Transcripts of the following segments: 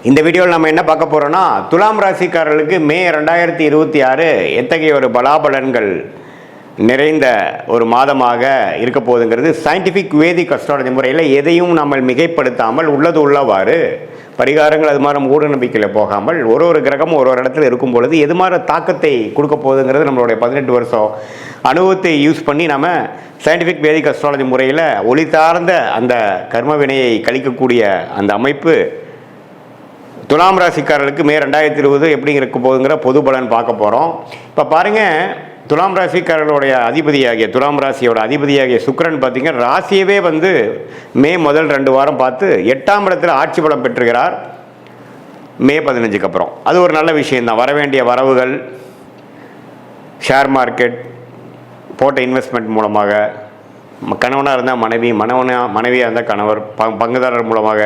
இந்த வீடியோவில் நம்ம என்ன பார்க்க போகிறோம்னா, துலாம் ராசிக்காரர்களுக்கு மே 2026 எத்தகைய ஒரு பலாபலன்கள் நிறைந்த ஒரு மாதமாக இருக்க போகுதுங்கிறது சயின்டிஃபிக் வேதிக் அஸ்ட்ராலஜி முறையில் எதையும் நம்ம மிகைப்படுத்தாமல் உள்ளது உள்ளவாறு பரிகாரங்கள் அது மாதிரி மூட நம்பிக்கையில் போகாமல் ஒரு கிரகமும் ஒரு இடத்துல இருக்கும் பொழுது எது மாதிரி தாக்கத்தை கொடுக்க போகுதுங்கிறது நம்மளுடைய 18 வருஷம் அனுபவத்தை யூஸ் பண்ணி நம்ம சயின்டிஃபிக் வேதிக் அஸ்ட்ராலஜி முறையில் ஒளி சார்ந்த அந்த கர்ம வினையை கழிக்கக்கூடிய அந்த அமைப்பு துலாம் ராசிக்காரர்களுக்கு மே 2020 எப்படி இருக்க போகுதுங்கிற பொது பலன் பார்க்க போகிறோம். இப்போ பாருங்கள், துலாம் ராசிக்காரர்களுடைய அதிபதியாகிய துலாம் ராசியோட அதிபதியாகிய சுக்கிரன் பார்த்திங்கன்னா ராசியவே மே முதல் 2 வாரம் பார்த்து 8ஆம் இடத்துல ஆட்சி பலம் பெற்றுகிறார். மே 15க்கு அப்புறம் அது ஒரு நல்ல விஷயந்தான். வர வேண்டிய வரவுகள், ஷேர் மார்க்கெட் போட்ட இன்வெஸ்ட்மெண்ட் மூலமாக, கணவனாக இருந்தால் மனைவியாக இருந்தால் கணவர், பங்குதாரர் மூலமாக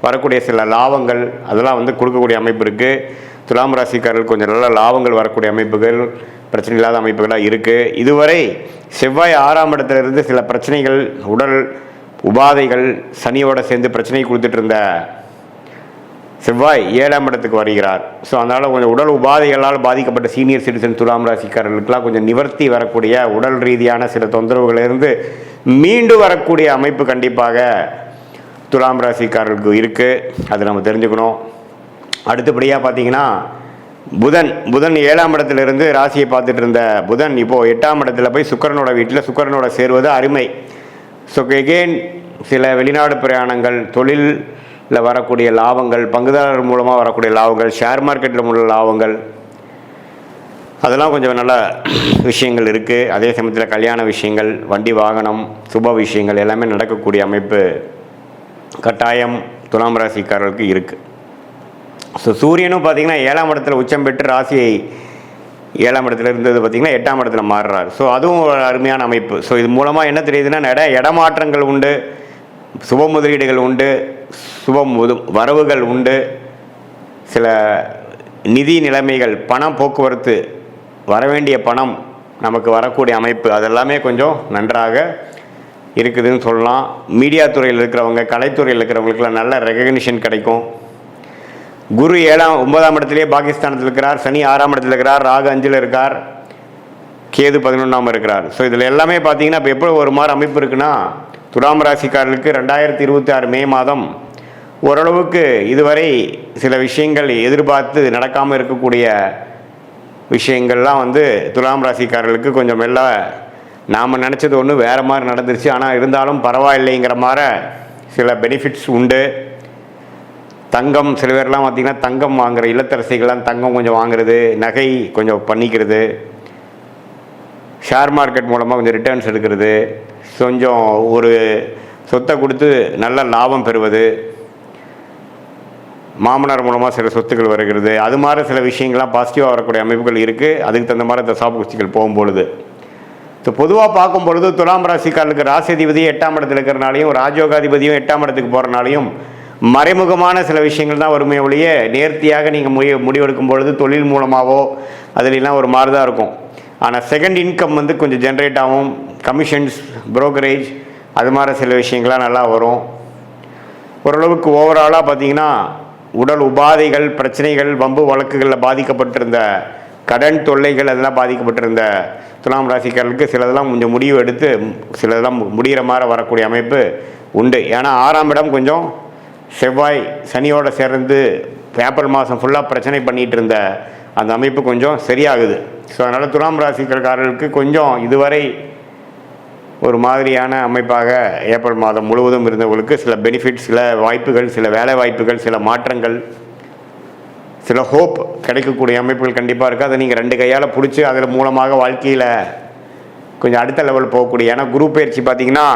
வரக்கூடிய சில லாபங்கள் அதெல்லாம் கொடுக்கக்கூடிய அமைப்பு இருக்குது. துலாம் ராசிக்காரர்கள் கொஞ்சம் நல்ல லாபங்கள் வரக்கூடிய அமைப்புகள், பிரச்சனை இல்லாத அமைப்புகளாக இருக்குது. இதுவரை செவ்வாய் 6ஆம் இடத்துலேருந்து சில பிரச்சனைகள், உடல் உபாதைகள், சனியோடு சேர்ந்து பிரச்சனை கொடுத்துட்டு இருந்த செவ்வாய் 7ஆம் இடத்துக்கு வருகிறார். ஸோ அதனால் கொஞ்சம் உடல் உபாதைகளால் பாதிக்கப்பட்ட சீனியர் சிட்டிசன் துலாம் ராசிக்காரர்களுக்கெல்லாம் கொஞ்சம் நிவர்த்தி வரக்கூடிய, உடல் ரீதியான சில தொந்தரவுகளிலிருந்து மீண்டு வரக்கூடிய அமைப்பு கண்டிப்பாக துலாம் ராசிக்காரர்களுக்கு இருக்குது. அது நம்ம தெரிஞ்சுக்கணும். அடுத்தபடியாக பார்த்தீங்கன்னா புதன் 7ஆம் இடத்துலேருந்து ராசியை பார்த்துட்டு இருந்த புதன் இப்போது 8ஆம் இடத்துல போய் சுக்கிரனோட வீட்டில் சுக்கிரனோட சேருவது அருமை. ஸோ எகெயின் சில வெளிநாடு பிரயாணங்கள், தொழிலில் வரக்கூடிய லாபங்கள், பங்குதாரர் மூலமாக வரக்கூடிய லாபங்கள், ஷேர் மார்க்கெட்டில் உள்ள லாபங்கள், அதெல்லாம் கொஞ்சம் நல்ல விஷயங்கள் இருக்குது. அதே சமயத்தில் கல்யாண விஷயங்கள், வண்டி வாகனம், சுப விஷயங்கள் எல்லாமே நடக்கக்கூடிய அமைப்பு கட்டாயம் துலாம் ராசிக்காரர்களுக்கு இருக்குது. ஸோ சூரியனும் பார்த்திங்கன்னா 7ஆம் இடத்துல உச்சம் பெற்று ராசியை 7ஆம் இடத்துல இருந்தது பார்த்திங்கன்னா 8ஆம் இடத்துல மாறுறார். ஸோ அதுவும் ஒரு அருமையான அமைப்பு. ஸோ இது மூலமாக என்ன தெரியுதுன்னா, நிறைய இடமாற்றங்கள் உண்டு, சுப முதலீடுகள் உண்டு, வரவுகள் உண்டு, சில நிதி நிலைமைகள், பணம் போக்குவரத்து, வரவேண்டிய பணம் நமக்கு வரக்கூடிய அமைப்பு அதெல்லாமே கொஞ்சம் நன்றாக இருக்குதுன்னு சொல்லலாம். மீடியா துறையில் இருக்கிறவங்க, கலைத்துறையில் இருக்கிறவங்களுக்குலாம் நல்ல ரெகக்னிஷன் கிடைக்கும். குரு 9ஆம் இடத்துலேயே பாகிஸ்தானத்தில் இருக்கிறார், சனி 6ஆம் இடத்துல இருக்கிறார், ராகு 5ல் இருக்கார், கேது 11ஆம் இருக்கிறார். ஸோ இதில் எல்லாமே பார்த்தீங்கன்னா இப்போ எப்படி ஒரு மாதிரி அமைப்பு இருக்குன்னா, துலாம் ராசிக்காரர்களுக்கு 2026 மே மாதம் ஓரளவுக்கு இதுவரை சில விஷயங்கள் எதிர்பார்த்து நடக்காமல் இருக்கக்கூடிய விஷயங்கள்லாம் துலாம் ராசிக்காரர்களுக்கு கொஞ்சம் எல்லாம் நாம் நினச்சது ஒன்று வேறு மாதிரி நடந்துருச்சு, ஆனால் இருந்தாலும் பரவாயில்லைங்கிற மாதிரி சில பெனிஃபிட்ஸ் உண்டு. தங்கம், சில பேர்லாம் பார்த்திங்கன்னா தங்கம் வாங்குகிற இல்லத்தரசிகள்லாம் தங்கம் கொஞ்சம் வாங்குறது, நகை கொஞ்சம் பண்ணிக்கிறது, ஷேர் மார்க்கெட் மூலமாக கொஞ்சம் ரிட்டர்ன்ஸ் எடுக்கிறது, கொஞ்சம் ஒரு சொத்தை கொடுத்து நல்ல லாபம் பெறுவது, மாமனார் மூலமாக சில சொத்துக்கள் வருகிறது, அது மாதிரி சில விஷயங்கள்லாம் பாசிட்டிவாக வரக்கூடிய அமைப்புகள் இருக்குது. அதுக்கு தகுந்த மாதிரி இந்த சாப்புக்குச்சிகள் போகும்பொழுது ஸோ பொதுவாக பார்க்கும்பொழுது துலாம் ராசிக்காரர்களுக்கு ராசிதிபதி 8ஆம் இடத்துல இருக்கிறனாலையும், ராஜயோகாதிபதியும் 8ஆம் இடத்துக்கு போகிறனாலையும் மறைமுகமான சில விஷயங்கள் தான் வருமே ஒழிய, நேர்த்தியாக நீங்கள் முடிவெடுக்கும் பொழுது தொழில் மூலமாகவோ அதுலாம் ஒரு மாதிரி தான் இருக்கும். ஆனால் செகண்ட் இன்கம் கொஞ்சம் ஜென்ரேட் ஆகும். கமிஷன்ஸ், புரோக்கரேஜ், அது மாதிரி சில விஷயங்கள்லாம் நல்லா வரும். ஓரளவுக்கு ஓவராலாக பார்த்திங்கன்னா உடல் உபாதைகள், பிரச்சனைகள், வம்பு வழக்குகளில் பாதிக்கப்பட்டிருந்த கடன் தொல்லைகள், அதெல்லாம் பாதிக்கப்பட்டிருந்த துலாம் ராசிக்காரர்களுக்கு சிலதெல்லாம் கொஞ்சம் முடிவு எடுத்து சிலதெல்லாம் முடிகிற மாதிரி வரக்கூடிய அமைப்பு உண்டு. ஏன்னா 6ஆம் இடம் கொஞ்சம் செவ்வாய் சனியோடு சேர்ந்து ஏப்ரல் மாதம் ஃபுல்லாக பிரச்சனை பண்ணிகிட்டு இருந்த அந்த அமைப்பு கொஞ்சம் சரியாகுது. ஸோ அதனால் துலாம் ராசிக்காரர்களுக்கு கொஞ்சம் இதுவரை ஒரு மாதிரியான அமைப்பாக ஏப்ரல் மாதம் முழுவதும் இருந்தவங்களுக்கு சில பெனிஃபிட்ஸ், சில வாய்ப்புகள், சில வேலை வாய்ப்புகள், சில மாற்றங்கள், சில ஹோப் கிடைக்கக்கூடிய அமைப்புகள் கண்டிப்பாக இருக்குது. அதை நீங்கள் 2 கையால் பிடிச்சி அதில் மூலமாக வாழ்க்கையில் கொஞ்சம் அடுத்த லெவல் போகக்கூடிய. ஏன்னா குரு பயிற்சி பார்த்திங்கன்னா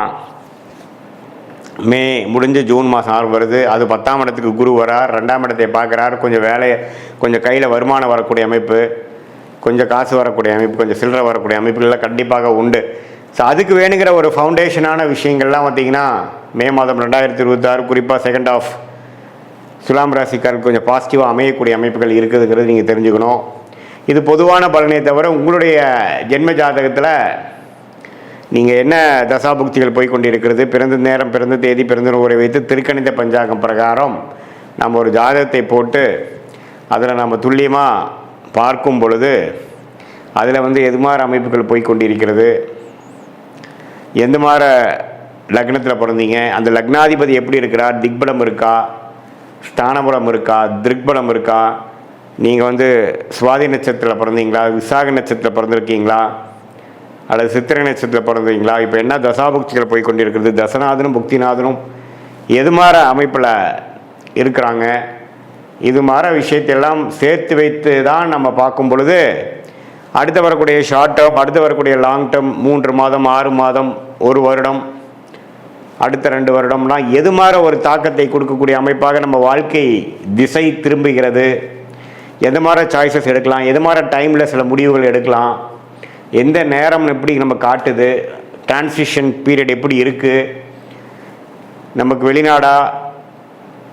மே முடிஞ்சு ஜூன் மாதம் வருது. அது 10ஆம் இடத்துக்கு குரு வரார், 2ஆம் இடத்தை பார்க்குறார். கொஞ்சம் கொஞ்சம் கையில் வருமானம் வரக்கூடிய அமைப்பு, கொஞ்சம் காசு வரக்கூடிய அமைப்பு, கொஞ்சம் சில்லறை வரக்கூடிய அமைப்புகள்லாம் கண்டிப்பாக உண்டு. ஸோ அதுக்கு வேணுங்கிற ஒரு ஃபவுண்டேஷனான விஷயங்கள்லாம் பார்த்திங்கன்னா மே மாதம் 2026 குறிப்பாக செகண்ட் ஆஃப் துலாம் ராசிக்காரருக்கு கொஞ்சம் பாசிட்டிவாக அமையக்கூடிய அமைப்புகள் இருக்குதுங்கிறது நீங்கள் தெரிஞ்சுக்கணும். இது பொதுவான பலனை தவிர உங்களுடைய ஜென்ம ஜாதகத்தில் நீங்கள் என்ன தசாபுக்திகள் போய் கொண்டிருக்கிறது, பிறந்த நேரம், பிறந்த தேதி, பிறந்த ஊரை வைத்து திருக்கணித பஞ்சாங்கம் பிரகாரம் நம்ம ஒரு ஜாதகத்தை போட்டு அதில் நம்ம துல்லியமாக பார்க்கும் பொழுது அதில் வந்து எது மாதிரி அமைப்புகள் போய் கொண்டிருக்கிறது, எந்த மாதிரி லக்னத்தில் பிறந்தீங்க, அந்த லக்னாதிபதி எப்படி இருக்கிறார், திக்பலம் இருக்கா, ஸ்தானபலம் இருக்கா, திருக்பலம் இருக்கா, நீங்கள் வந்து சுவாதி நட்சத்திரத்தில் பிறந்தீங்களா, விசாக நட்சத்திரத்தில் பிறந்திருக்கீங்களா, அல்லது சித்திரை நட்சத்திரத்தில் பிறந்தீங்களா, இப்போ என்ன தசாபுக்திகள் போய் கொண்டிருக்கிறது, தசநாதனும் புக்திநாதனும் எது மாதிரி அமைப்பில் இருக்கிறாங்க, இது மாதிரி விஷயத்தையெல்லாம் சேர்த்து வைத்து தான் நம்ம பார்க்கும் பொழுது அடுத்து வரக்கூடிய ஷார்ட் டேர்ம், அடுத்து வரக்கூடிய லாங் டேர்ம், 3 மாதம் 6 மாதம் 1 வருடம் அடுத்த 2 வருடம்லாம் எது மாதிரி ஒரு தாக்கத்தை கொடுக்கக்கூடிய அமைப்பாக நம்ம வாழ்க்கை திசை திரும்புகிறது, எது மாதிரி சாய்ஸஸ் எடுக்கலாம், எது மாதிரி டைமில் சில முடிவுகள் எடுக்கலாம், எந்த நேரம் எப்படி நம்ம காட்டுது, டிரான்சிஷன் பீரியட் எப்படி இருக்குது, நமக்கு வெளிநாடா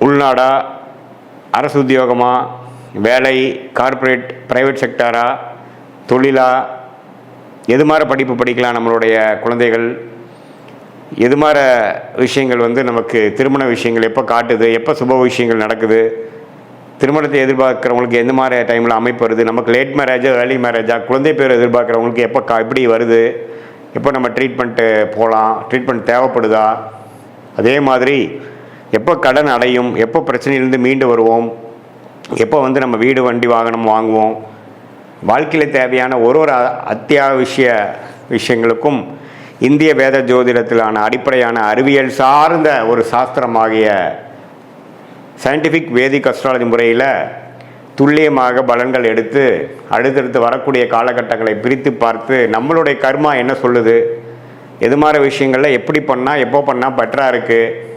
உள்நாடா, அரசு உத்தியோகமா, வேலை, கார்ப்பரேட் ப்ரைவேட் செக்டாரா, தொழிலா, எது மாதிரி படிப்பு படிக்கலாம் நம்மளுடைய குழந்தைகள், எது மாதிரி விஷயங்கள் வந்து நமக்கு திருமண விஷயங்கள் எப்போ காட்டுது, எப்போ சுப விஷயங்கள் நடக்குது, திருமணத்தை எதிர்பார்க்குறவங்களுக்கு எந்த மாதிரி டைமில் அமைப்பு வருது, நமக்கு லேட் மேரேஜா ஏர்லி மேரேஜா, குழந்தை பேர் எதிர்பார்க்குறவங்களுக்கு எப்போ எப்படி வருது, எப்போ நம்ம ட்ரீட்மெண்ட்டு போகலாம், ட்ரீட்மெண்ட் தேவைப்படுதா, அதே மாதிரி எப்போ கடன் அடையும், எப்போ பிரச்சனையிலேருந்து மீண்டு வருவோம், எப்போ வந்து நம்ம வீடு வண்டி வாகனம் வாங்குவோம், வாழ்க்கையில் தேவையான ஒரு அத்தியாவசிய விஷயங்களுக்கும் இந்திய வேத ஜோதிடத்திலான அடிப்படையான அறிவியல் சார்ந்த ஒரு சாஸ்திரமாகிய சயின்டிஃபிக் வேதிக் அஸ்ட்ராலஜி முறையில் துல்லியமாக பலன்கள் எடுத்து அடுத்தடுத்து வரக்கூடிய காலகட்டங்களை பிரித்து பார்த்து நம்மளுடைய கர்மா என்ன சொல்லுது, எது மாதிரி விஷயங்களில் எப்படி பண்ணால் எப்போ பண்ணால் பெட்டராக இருக்குது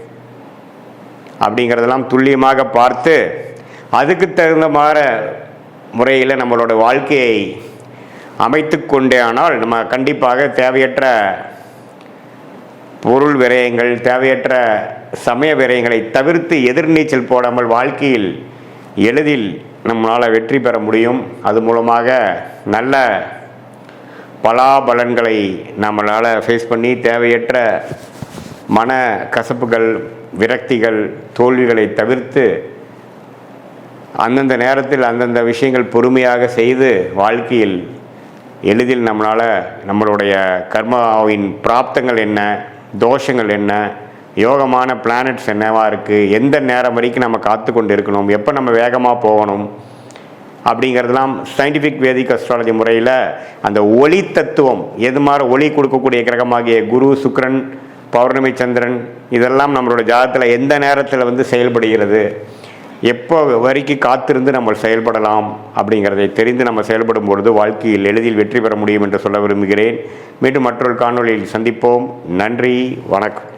அப்படிங்கிறதெல்லாம் துல்லியமாக பார்த்து அதுக்கு தகுந்த மாதிரி முறையில் நம்மளோட வாழ்க்கையை அமைத்து கொண்டே ஆனால் நம்ம கண்டிப்பாக தேவையற்ற பொருள் விரயங்கள், தேவையற்ற சமய விரயங்களை தவிர்த்து எதிர்நீச்சல் போடாமல் வாழ்க்கையில் எளிதில் நம்மளால் வெற்றி பெற முடியும். அது மூலமாக நல்ல பலாபலன்களை நம்மளால் ஃபேஸ் பண்ணி தேவையற்ற மன கசப்புகள், விரக்திகள், தோல்விகளை தவிர்த்து அந்தந்த நேரத்தில் அந்தந்த விஷயங்கள் பொறுமையாக செய்து வாழ்க்கையில் எளிதில் நம்மளால் நம்மளுடைய கர்மாவின் பிராப்தங்கள் என்ன, தோஷங்கள் என்ன, யோகமான பிளானட்ஸ் என்னவாக இருக்குது, எந்த நேரம் வரைக்கும் நம்ம காத்து கொண்டு இருக்கணும், எப்போ நம்ம வேகமாக போகணும் அப்படிங்கிறதுலாம் சயின்டிஃபிக் வேதிக் அஸ்ட்ராலஜி முறையில் அந்த ஒளி தத்துவம், எது மாதிரி ஒளி கொடுக்கக்கூடிய கிரகமாகிய குரு, சுக்கிரன், பௌர்ணமி, சந்திரன், இதெல்லாம் நம்மளோட ஜாதகத்தில் எந்த நேரத்தில் வந்து செயல்படுகிறது, எப்போ வரைக்கும் காத்திருந்து நம்ம செயல்படலாம் அப்படிங்கிறதை தெரிந்து நம்ம செயல்படும் பொழுது வாழ்க்கையில் எளிதில் வெற்றி பெற முடியும் என்று சொல்ல விரும்புகிறேன். மீண்டும் மற்றொரு காணொளியில் சந்திப்போம். நன்றி, வணக்கம்.